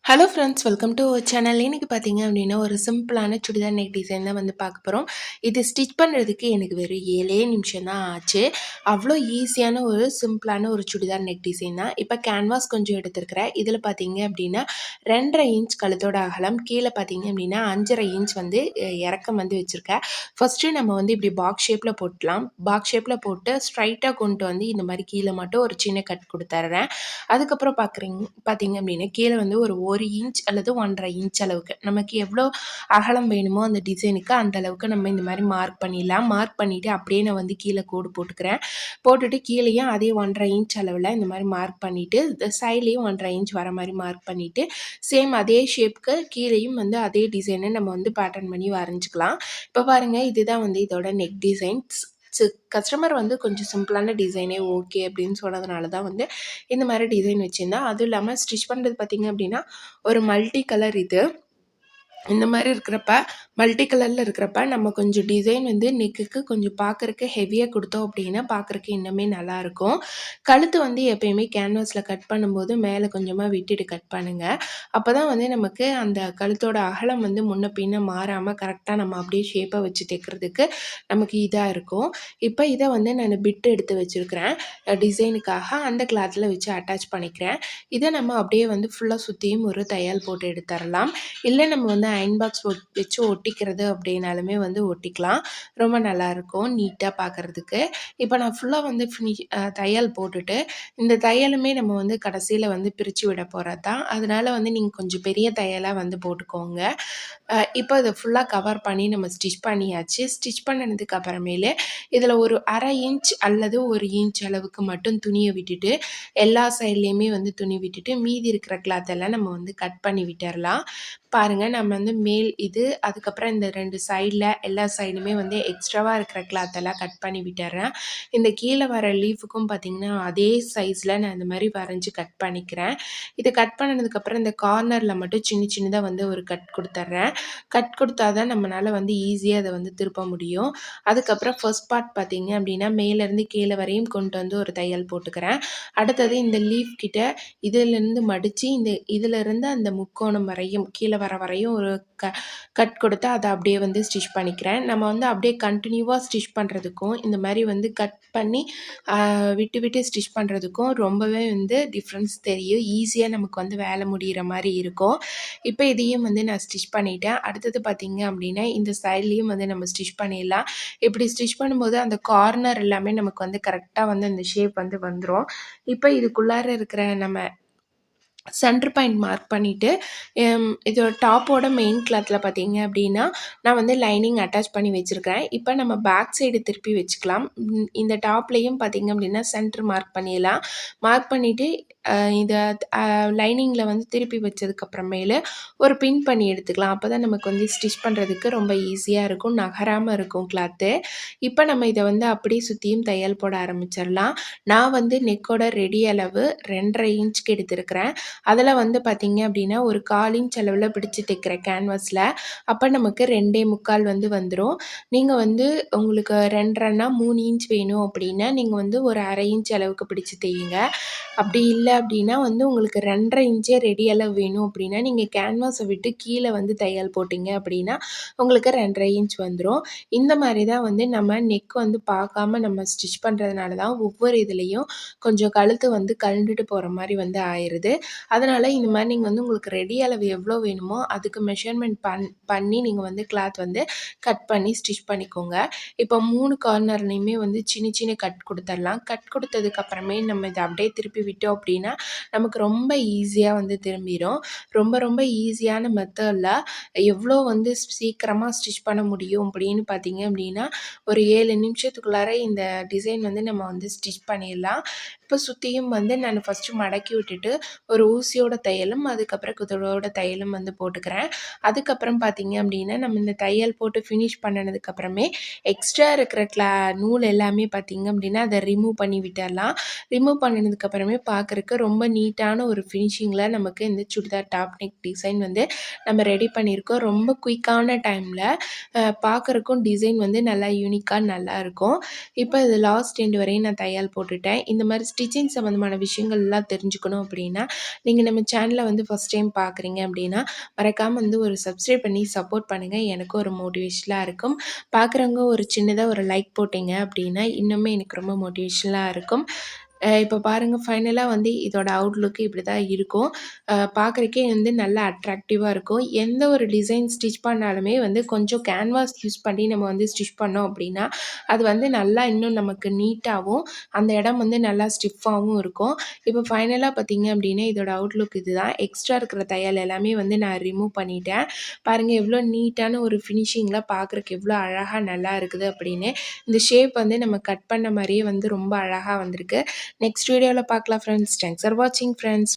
Hello friends, welcome to our channel. இன்னைக்கு பார்த்தீங்க அப்படின்னா, ஒரு சிம்பிளான சுடிதார் நெக் டிசைன் தான் வந்து பார்க்க போகிறோம். இது ஸ்டிச் பண்ணுறதுக்கு எனக்கு வெறும் 7 நிமிஷம் தான் ஆச்சு. அவ்வளோ ஈஸியான ஒரு சிம்பிளான ஒரு சுடிதார் நெக் டிசைன் தான். இப்போ கேன்வாஸ் கொஞ்சம் எடுத்துருக்கிறேன். இதில் பார்த்தீங்க அப்படின்னா 2.5 இன்ச் கழுத்தோட அகலம், கீழே பார்த்தீங்க அப்படின்னா 5.5 இன்ச் வந்து இறக்கம் வந்து வச்சுருக்கேன். ஃபஸ்ட்டு நம்ம வந்து இப்படி பாக்ஸ் ஷேப்பில் போட்டுலாம். பாக்ஸ் ஷேப்பில் போட்டு ஸ்ட்ரைட்டாக கொண்டு வந்து இந்த மாதிரி கீழே மட்டும் ஒரு சின்ன கட் கொடுத்துட்றேன். அதுக்கப்புறம் பார்த்தீங்க அப்படின்னா கீழே வந்து ஒரு 1 இன்ச் அல்லது 1.5 இன்ச் அளவுக்கு நமக்கு எவ்வளோ அகலம் வேணுமோ அந்த டிசைனுக்கு அந்த அளவுக்கு நம்ம இந்த மாதிரி மார்க் பண்ணிடலாம். மார்க் பண்ணிவிட்டு அப்படியே நான் வந்து கீழே கோடு போட்டுக்கிறேன். போட்டுட்டு கீழேயும் அதே 1.5 இன்ச் அளவில் இந்த மாதிரி மார்க் பண்ணிவிட்டு இந்த சைட்லேயும் 1.5 இன்ச் வர மாதிரி மார்க் பண்ணிவிட்டு சேம் அதே ஷேப்புக்கு கீழேயும் வந்து அதே டிசைனை நம்ம வந்து பேட்டர்ன் பண்ணி வரைஞ்சிக்கலாம். இப்போ பாருங்கள், இதுதான் வந்து இதோட நெக் டிசைன்ஸ். கஸ்டமர் வந்து கொஞ்சம் சிம்பிளான டிசைனே ஓகே அப்படின்னு சொன்னதுனால தான் வந்து இந்த மாதிரி டிசைன் வச்சுருந்தேன். அதுவும் இல்லாமல் ஸ்டிச் பண்ணுறது பார்த்திங்க அப்படின்னா ஒரு மல்டி கலர் இது. இந்த மாதிரி இருக்கிறப்ப மல்டி கலரில் இருக்கிறப்ப நம்ம கொஞ்சம் டிசைன் வந்து நெக்குக்கு கொஞ்சம் பார்க்குறக்கு ஹெவியாக கொடுத்தோம் அப்படின்னா பார்க்குறக்கு இன்னுமே நல்லாயிருக்கும். கழுத்து வந்து எப்பயுமே கேன்வாஸில் கட் பண்ணும்போது மேலே கொஞ்சமாக விட்டுட்டு கட் பண்ணுங்கள். அப்போ தான் வந்து நமக்கு அந்த கழுத்தோட அகலம் வந்து முன்ன பின்ன மாறாமல் கரெக்டாக நம்ம அப்படியே ஷேப்பை வச்சு தைக்கிறதுக்கு நமக்கு இதாக இருக்கும். இப்போ இதை வந்து நான் பிட்டு எடுத்து வச்சுருக்கிறேன் டிசைனுக்காக. அந்த கிளாத்தில் வச்சு அட்டாச் பண்ணிக்கிறேன். இதை நம்ம அப்படியே வந்து ஃபுல்லாக சுற்றியும் ஒரு தையல் போட்டு எடுத்துடலாம். இல்லை நம்ம வந்து அயன் பாக்ஸ் வச்சு ஒட்டிக்கிறது அப்படின்னாலுமே வந்து ஒட்டிக்கலாம். ரொம்ப நல்லாயிருக்கும் நீட்டாக பார்க்குறதுக்கு. இப்போ நான் ஃபுல்லாக வந்து தையல் போட்டுட்டு இந்த தையலுமே நம்ம வந்து கடைசியில் வந்து பிரித்து விட போகிறது தான். அதனால வந்து நீங்கள் கொஞ்சம் பெரிய தையலாக வந்து போட்டுக்கோங்க. இப்போ இதை ஃபுல்லாக கவர் பண்ணி நம்ம ஸ்டிச் பண்ணியாச்சு. ஸ்டிச் பண்ணினதுக்கு அப்புறமேலே இதில் ஒரு 1/2 இன்ச் அல்லது 1 இன்ச் அளவுக்கு மட்டும் துணியை விட்டுட்டு எல்லா சைட்லேயுமே வந்து துணி விட்டுட்டு மீதி இருக்கிற கிளாத்தெல்லாம் நம்ம வந்து கட் பண்ணி விட்டுறலாம். பாருங்கள், நம்ம வந்து மேல் இது அதுக்கப்புறம் இந்த 2 சைடில் எல்லா சைடுமே வந்து எக்ஸ்ட்ராவாக இருக்கிற கிளாத்தெல்லாம் கட் பண்ணி விட்டுறேன். இந்த கீழே வர லீஃபுக்கும் பார்த்திங்கன்னா அதே சைஸில் நான் இந்த மாதிரி வரைஞ்சி கட் பண்ணிக்கிறேன். இது கட் பண்ணினதுக்கப்புறம் இந்த கார்னரில் மட்டும் சின்னதாக வந்து ஒரு கட் கொடுத்துட்றேன். கட் கொடுத்தா தான் நம்மளால் வந்து ஈஸியாக அதை வந்து திருப்ப முடியும். அதுக்கப்புறம் ஃபர்ஸ்ட் பார்ட் பார்த்திங்க அப்படின்னா மேலேருந்து கீழே வரையும் கொண்டு வந்து ஒரு தையல் போட்டுக்கிறேன். அடுத்தது இந்த லீஃப் கிட்ட இதிலேருந்து மடித்து இதிலேருந்து அந்த முக்கோணம் வரையும் கீழே வர வரையும் ஒரு கட் கொடுத்து அதை அப்படியே வந்து ஸ்டிச் பண்ணிக்கிறேன். நம்ம வந்து அப்படியே கண்டினியூவாக ஸ்டிச் பண்ணுறதுக்கும் இந்த மாதிரி வந்து கட் பண்ணி விட்டு விட்டு ஸ்டிச் பண்ணுறதுக்கும் ரொம்பவே வந்து டிஃப்ரென்ஸ் தெரியும். ஈஸியாக நமக்கு வந்து வேலை முடிகிற மாதிரி இருக்கும். இப்போ இதையும் வந்து நான் ஸ்டிச் பண்ணிட்டேன். அடுத்தது பார்த்திங்க அப்படின்னா இந்த சைட்லேயும் வந்து நம்ம ஸ்டிச் பண்ணிடலாம். இப்படி ஸ்டிச் பண்ணும்போது அந்த கார்னர் எல்லாமே நமக்கு வந்து கரெக்டாக வந்து அந்த ஷேப் வந்து வந்துடும். இப்போ இதுக்குள்ளார இருக்கிற நம்ம சென்டர் பாயிண்ட் மார்க் பண்ணிவிட்டு இதோட டாப்போட மெயின் கிளாத்தில் பார்த்திங்க அப்படின்னா நான் வந்து லைனிங் அட்டாச் பண்ணி வச்சுருக்கிறேன். இப்போ நம்ம பேக் சைடு திருப்பி வச்சுக்கலாம். இந்த டாப்லேயும் பார்த்திங்க அப்படின்னா சென்டர் மார்க் பண்ணிடலாம். மார்க் பண்ணிவிட்டு இதை லைனிங்கில் வந்து திருப்பி வச்சதுக்கப்புறமேலு ஒரு பின் பண்ணி எடுத்துக்கலாம். அப்போ தான் நமக்கு வந்து ஸ்டிச் பண்ணுறதுக்கு ரொம்ப ஈஸியாக இருக்கும், நகராமல் இருக்கும் கிளாத்து. இப்போ நம்ம இதை வந்து அப்படியே சுற்றியும் தையல் போட ஆரம்பிச்சிடலாம். நான் வந்து நெக்கோட ரெடி அளவு 2.5 இன்ச்சுக்கு எடுத்துருக்கிறேன். அதில் வந்து பார்த்திங்க அப்படின்னா ஒரு 1/4 இன்ச் அளவில் பிடிச்சி தைக்கிறேன் கேன்வாஸில். அப்போ நமக்கு 2.25 வந்து வந்துடும். நீங்கள் வந்து உங்களுக்கு 2.5னா 3 இன்ச் வேணும் அப்படின்னா நீங்கள் வந்து ஒரு 1/2 இன்ச் அளவுக்கு பிடிச்சி தையுங்க. அப்படி இல்லை அப்படின்னா வந்து உங்களுக்கு 2.5 இன்ச்சே ரெடி அளவு வேணும் அப்படின்னா நீங்கள் கேன்வாஸை விட்டு கீழே வந்து தையல் போட்டிங்க அப்படின்னா உங்களுக்கு 2.5 இன்ச் வந்துடும். இந்த மாதிரி தான் வந்து நம்ம நெக் வந்து பார்க்காம நம்ம ஸ்டிச் பண்ணுறதுனால தான் ஒவ்வொரு இதுலேயும் கொஞ்சம் கழுத்து வந்து கழண்டுட்டு போகிற மாதிரி வந்து ஆயிடுது. அதனால் இந்த மாதிரி நீங்கள் வந்து உங்களுக்கு ரெடி அளவு எவ்வளோ வேணுமோ அதுக்கு மெஷர்மெண்ட் பண்ணி நீங்கள் வந்து கிளாத் வந்து கட் பண்ணி ஸ்டிச் பண்ணிக்கோங்க. இப்போ 3 கார்னர்லேயுமே வந்து சின்ன கட் கொடுத்துடலாம். கட் கொடுத்ததுக்கப்புறமே நம்ம இதை அப்படியே திருப்பி விட்டோம் அப்படின்னா நமக்கு ரொம்ப ஈஸியாக வந்து திரும்பிடும். ரொம்ப ஈஸியான மெத்தடில் எவ்வளோ வந்து சீக்கிரமாக ஸ்டிச் பண்ண முடியும் அப்படின்னு பார்த்தீங்க அப்படின்னா ஒரு 7 நிமிஷத்துக்குள்ளார இந்த டிசைன் வந்து நம்ம வந்து ஸ்டிச் பண்ணிடலாம். இப்போ சுற்றியும் வந்து நான் ஃபஸ்ட்டு மடக்கி விட்டுட்டு ஒரு ஊசியோட தையலும் அதுக்கப்புறம் குதிரோட தையலும் வந்து போட்டுக்கிறேன். அதுக்கப்புறம் பார்த்திங்க அப்படின்னா நம்ம இந்த தையல் போட்டு ஃபினிஷ் பண்ணினதுக்கப்புறமே எக்ஸ்ட்ரா இருக்கிற நூல் எல்லாமே பார்த்திங்க அப்படின்னா அதை ரிமூவ் பண்ணி விட்டுடலாம். ரிமூவ் பண்ணினதுக்கப்புறமே பார்க்குறக்கு பார்க்குறக்கு ரொம்ப நீட்டான ஒரு ஃபினிஷிங்கில் நமக்கு இந்த சுடிதார் டாப் நெக் டிசைன் வந்து நம்ம ரெடி பண்ணியிருக்கோம். ரொம்ப குயிக்கான டைமில் பார்க்குறக்கும் டிசைன் வந்து நல்லா யூனிக்காக நல்லாயிருக்கும். இப்போ இது லாஸ்ட் எண்ட் வரையும் நான் தையல் போட்டுட்டேன். இந்த மாதிரி ஸ்டிச்சிங் சம்மந்தமான விஷயங்கள்லாம் தெரிஞ்சுக்கணும் அப்படின்னா நீங்கள் நம்ம சேனலை வந்து ஃபஸ்ட் டைம் பார்க்குறீங்க அப்படின்னா மறக்காமல் வந்து ஒரு சப்ஸ்கிரைப் பண்ணி சப்போர்ட் பண்ணுங்கள். எனக்கு ஒரு மோட்டிவேஷனாக இருக்கும். பார்க்குறவங்க ஒரு சின்னதாக ஒரு லைக் போட்டிங்க அப்படின்னா இன்னுமே எனக்கு ரொம்ப மோட்டிவேஷனலாக இருக்கும். இப்போ பாருங்கள் ஃபைனலாக வந்து இதோட அவுட்லுக் இப்படி தான் இருக்கும். பார்க்குறக்கே வந்து நல்லா அட்ராக்டிவாக இருக்கும். எந்த ஒரு டிசைன் ஸ்டிச் பண்ணாலுமே வந்து கொஞ்சம் கேன்வாஸ் யூஸ் பண்ணி நம்ம வந்து ஸ்டிச் பண்ணோம் அப்படின்னா அது வந்து நல்லா இன்னும் நமக்கு நீட்டாகவும் அந்த இடம் வந்து நல்லா ஸ்டிஃபாகவும் இருக்கும். இப்போ ஃபைனலாக பார்த்தீங்க அப்படின்னா இதோட அவுட்லுக் இதுதான். எக்ஸ்ட்ரா இருக்கிற தையல் எல்லாமே வந்து நான் ரிமூவ் பண்ணிட்டேன். பாருங்கள் எவ்வளோ நீட்டான ஒரு ஃபினிஷிங்கில் பார்க்குறக்கு எவ்வளோ அழகாக நல்லா இருக்குது அப்படின்னு. இந்த ஷேப் வந்து நம்ம கட் பண்ண மாதிரியே வந்து ரொம்ப அழகாக வந்திருக்கு. நெக்ஸ்ட் வீடியோவில் பார்க்கலாம் ஃப்ரெண்ட்ஸ். தேங்க்ஸ் ஃபார் வாட்சிங் ஃப்ரெண்ட்ஸ்.